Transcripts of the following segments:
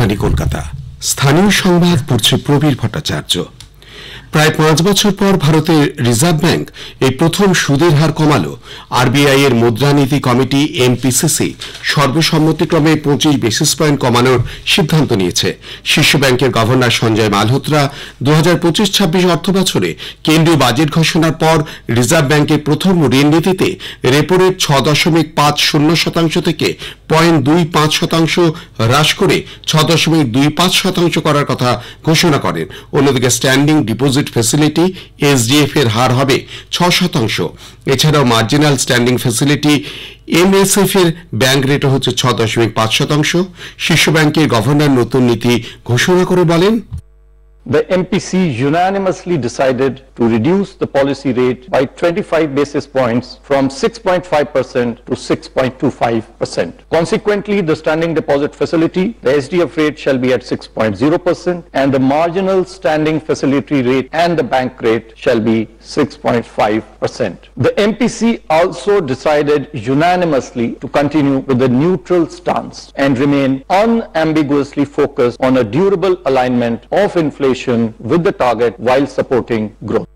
আকাশবাণী কলকাতা। স্থানীয় সংবাদ পড়ছে প্রবীর ভট্টাচার্য। প্রায় 5 বছর পর ভারতের রিজার্ভ ব্যাংক এই প্রথম সুদের হার কমালো। আরবিআই এর মুদ্রানীতি কমিটি এমপিসিসি সর্বসম্মতিক্রমে 25 বেসিস পয়েন্ট কমানোর সিদ্ধান্ত নিয়েছে। শীর্ষ ব্যাংকের গভর্নর সঞ্জয় মালহোত্রা 2025-26 অর্থ বছরে কেন্দ্রীয় বাজেট ঘোষণার পর রিজার্ভ ব্যাংকের প্রথম ঋণ নীতিতে রেপো রেট 6.50% থেকে 0.25% হ্রাস করে 6.25% করার কথা ঘোষণা করেন। অন্যদিকে স্ট্যান্ডিং ডিপোজিট ফ্যাসিলিটি এসডিএফ এর হার হবে 6%। এছাড়াও মার্জিনাল স্ট্যান্ডিং ফ্যাসিলিটি এমএসএফ এর ব্যাংক রেট হচ্ছে 6.5%। শীর্ষ ব্যাংকের গভর্নর নতুন নীতি ঘোষণা করে বলেন, The MPC unanimously decided to reduce the policy rate by 25 basis points from 6.5% to 6.25%. Consequently, the standing deposit facility, the SDF rate shall be at 6.0% and the marginal standing facility rate and the bank rate shall be 6.5%. The MPC also decided unanimously to continue with a neutral stance and remain unambiguously focused on a durable alignment of inflation with the target while supporting growth.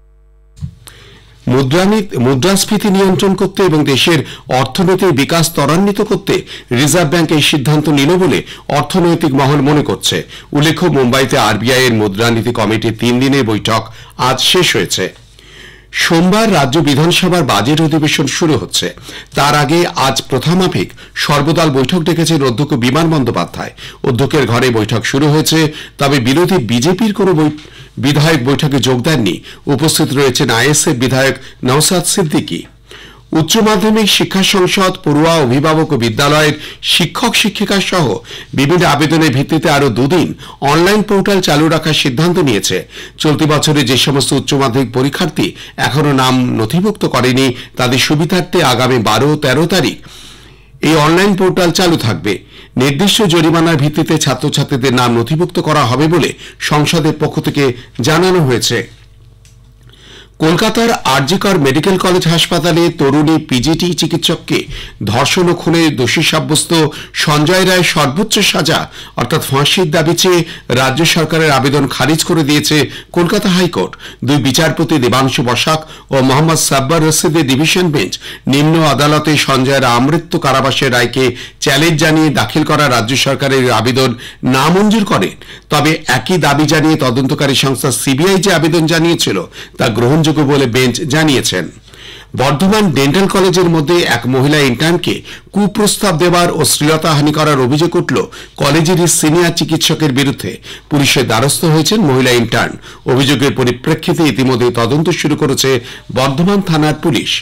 মুদ্রাস্ফীতি নিয়ন্ত্রণ করতে এবং দেশের অর্থনৈতিক বিকাশ ত্বরান্বিত করতে reserve bank এই সিদ্ধান্ত নিল বলে অর্থনৈতিক মহল মনে করছে। উল্লেখ্য, মুম্বাইতে আরবিআই এর মুদ্রানীতি কমিটির 3 দিনের বৈঠক আজ শেষ হয়েছে। সোমবার রাজ্য বিধানসভার বাজেট অধিবেশন শুরু হচ্ছে। তার আগে আজ প্রথামাফিক সর্বদল বৈঠক ডেকেছেন অধ্যক্ষ বিমান বন্দ্যোপাধ্যায়। অধ্যক্ষের ঘরে বৈঠক শুরু হয়েছে, তবে বিরোধী বিজেপির কোনো বিধায়ক বৈঠকে যোগ দেননি। উপস্থিত রয়েছেন আইএসএফ বিধায়ক নওশাদ সিদ্দিকী। উচ্চ মাধ্যমিক শিক্ষা সংসদ, পড়ুয়া, অভিভাবক ও বিদ্যালয়ের শিক্ষক শিক্ষিকা সহ বিভিন্ন আবেদনের ভিত্তিতে আরো 2 দিন অনলাইন পোর্টাল চালু রাখার সিদ্ধান্ত নিয়েছে। চলতি বছরে যে সমস্ত উচ্চ মাধ্যমিক পরীক্ষার্থী এখনো নাম নথিভুক্ত করেনি, তাদের সুবিধার্থে আগামী 12-13 তারিখ এই অনলাইন পোর্টাল চালু থাকবে। নির্দিষ্ট জরিমানার ভিত্তিতে ছাত্রছাত্রীদের নাম নথিভুক্ত করা হবে বলে সংসদের পক্ষ থেকে জানানো হয়েছে। কলকাতার আরজিকর মেডিকেল কলেজ হাসপাতালে তরুণী পিজিটি চিকিৎসককে ধর্ষণ ও খুনে দোষী সাব্যস্ত সঞ্জয় রায় সর্বোচ্চ সাজা অর্থাৎ ফাঁসির দাবি চেয়ে রাজ্য সরকারের আবেদন খারিজ করে দিয়েছে কলকাতা হাইকোর্ট। 2 বিচারপতি দেবাংশু বসাক ও মোহাম্মদ সাব্বার রশিদের ডিভিশন বেঞ্চ নিম্ন আদালতে সঞ্জয়ের আমৃত্যু কারাবাসের রায়কে চ্যালেঞ্জ জানিয়ে দাখিল করা রাজ্য সরকারের আবেদন নামঞ্জুর করেন। তবে একই দাবি জানিয়ে তদন্তকারী সংস্থা সিবিআই যে আবেদন জানিয়েছিল তা গ্রহণযোগ্য বলে বেঞ্চ জানিয়েছেন। বর্ধমান ডেন্টাল কলেজের মধ্যে এক মহিলা ইন্টার্নকে কুপ্রস্তাব দেওয়ার ও শ্লীলতাহানি করার অভিযোগ উঠল কলেজেরই সিনিয়র চিকিৎসকের বিরুদ্ধে। পুলিশের দ্বারস্থ হয়েছেন মহিলা ইন্টার্ন। অভিযোগের পরিপ্রেক্ষিতে ইতিমধ্যে তদন্ত শুরু করেছে বর্ধমান থানার পুলিশ।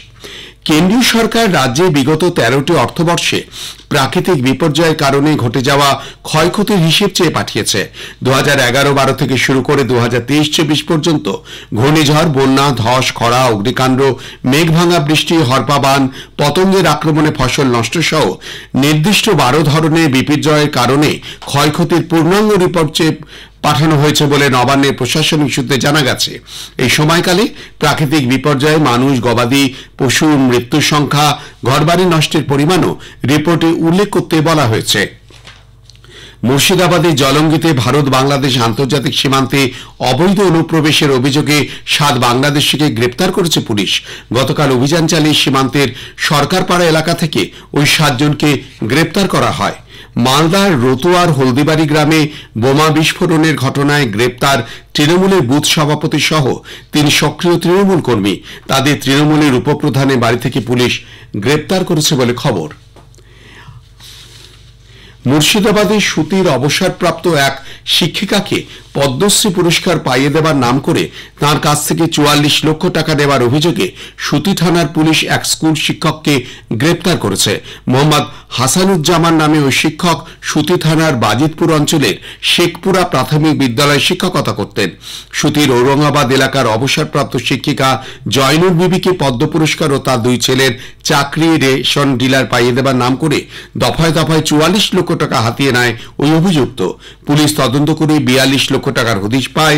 কেন্দ্রীয় সরকার রাজ্যে বিগত 13টি অর্থবর্ষে প্রাকৃতিক বিপর্যয়ের কারণে ঘটে যাওয়া ক্ষয়ক্ষতির হিসেব চেয়ে পাঠিয়েছে। 2011-12 থেকে শুরু করে 2023-24 পর্যন্ত ঘূর্ণিঝড়, বন্যা, ধস, খরা, অগ্নিকাণ্ড, মেঘভাঙা বৃষ্টি, হরপাবান, পতঙ্গের আক্রমণে ফসল নষ্ট সহ নির্দিষ্ট 12 ধরনের বিপর্যয়ের কারণে ক্ষয়ক্ষতির পূর্ণাঙ্গ রিপোর্ট চেয়ে পাঠানো হয়েছে বলে নবান্নের প্রশাসনিক সূত্রে জানা গেছে। এই সময়কালে প্রাকৃতিক বিপর্যয়ে মানুষ, গবাদি পশুর মৃত্যুর সংখ্যা, ঘরবাড়ি নষ্টের পরিমাণও রিপোর্টে উল্লেখ করতে বলা হয়েছে। মুর্শিদাবাদের জলঙ্গিতে ভারত বাংলাদেশ আন্তর্জাতিক সীমান্তে অবৈধ অনুপ্রবেশের অভিযোগে 7 বাংলাদেশিকে গ্রেপ্তার করেছে পুলিশ। গতকাল অভিযান চালিয়ে সীমান্তের সরকারপাড়া এলাকা থেকে ওই 7 জনকে গ্রেপ্তার করা হয়। মালদার রতুয়ার হলদিবাড়ি গ্রামে বোমা বিস্ফোরণের ঘটনায় গ্রেপ্তার তৃণমূলের বুথ সভাপতি সহ 3 সক্রিয় তৃণমূল কর্মী। তাদের তৃণমূলের উপপ্রধানের বাড়ি থেকে পুলিশ গ্রেপ্তার করেছে বলে খবর। মুর্শিদাবাদে সুতির অবসরপ্রাপ্ত এক শিক্ষিকাকে পদ্মশ্রী পুরস্কার পাইয়ে দেবার নাম করে তার কাছ থেকে 44 লক্ষ টাকা নেওয়ার অভিযোগে সুতি থানার পুলিশ এক স্কুল শিক্ষককে গ্রেপ্তার করেছে। মোহাম্মদ হাসানুজ্জামান নামে ওই শিক্ষক সুতি থানার বাজিতপুর অঞ্চলের শেখপুরা প্রাথমিক বিদ্যালয়ে শিক্ষকতা করতেন। সুতির ঔরঙ্গাবাদ এলাকার অবসরপ্রাপ্ত শিক্ষিকা জয়নুর বিবিকে পদ্ম পুরস্কার ও তার 2 ছেলের চাকরি রেশন ডিলার পাইয়ে দেবার নাম করে দফায় দফায় 44 লক্ষ টাকা হাতিয়ে নেয় ওই অভিযুক্ত। পুলিশ তদন্ত করে 42 লক্ষ টাকার হদিশ পায়।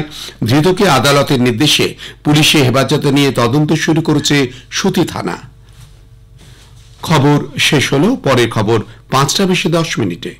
ধৃতকে আদালতের নির্দেশে পুলিশে হেফাজতে নিয়ে তদন্ত শুরু করেছে সুতি থানা। খবর শেষ হলো। পরের খবর 5টা বেশি 10 মিনিটে।